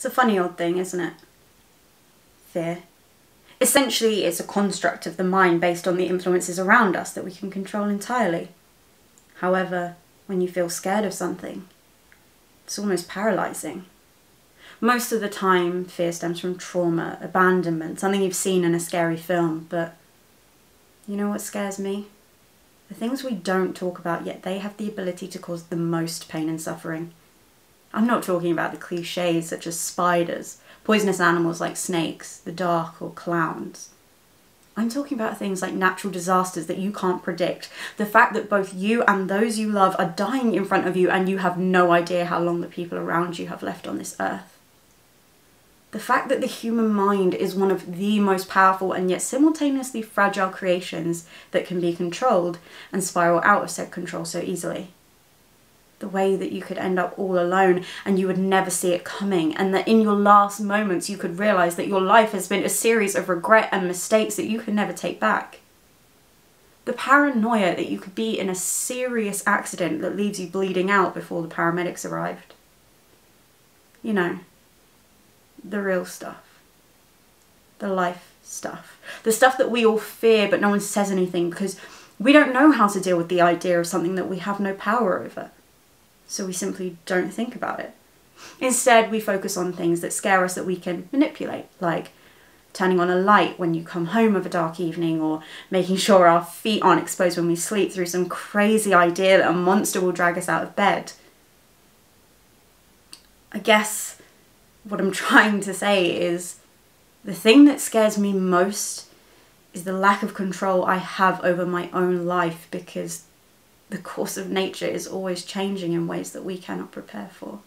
It's a funny old thing, isn't it? Fear. Essentially, it's a construct of the mind based on the influences around us that we can control entirely. However, when you feel scared of something, it's almost paralyzing. Most of the time, fear stems from trauma, abandonment, something you've seen in a scary film, but you know what scares me? The things we don't talk about, yet they have the ability to cause the most pain and suffering. I'm not talking about the cliches such as spiders, poisonous animals like snakes, the dark, or clowns. I'm talking about things like natural disasters that you can't predict. The fact that both you and those you love are dying in front of you and you have no idea how long the people around you have left on this earth. The fact that the human mind is one of the most powerful and yet simultaneously fragile creations that can be controlled and spiral out of said control so easily. The way that you could end up all alone and you would never see it coming, and that in your last moments you could realise that your life has been a series of regret and mistakes that you can never take back. The paranoia that you could be in a serious accident that leaves you bleeding out before the paramedics arrived. You know, the real stuff. The life stuff. The stuff that we all fear but no one says anything because we don't know how to deal with the idea of something that we have no power over. So we simply don't think about it. Instead, we focus on things that scare us that we can manipulate, like turning on a light when you come home of a dark evening, or making sure our feet aren't exposed when we sleep through some crazy idea that a monster will drag us out of bed. I guess what I'm trying to say is the thing that scares me most is the lack of control I have over my own life, because the course of nature is always changing in ways that we cannot prepare for.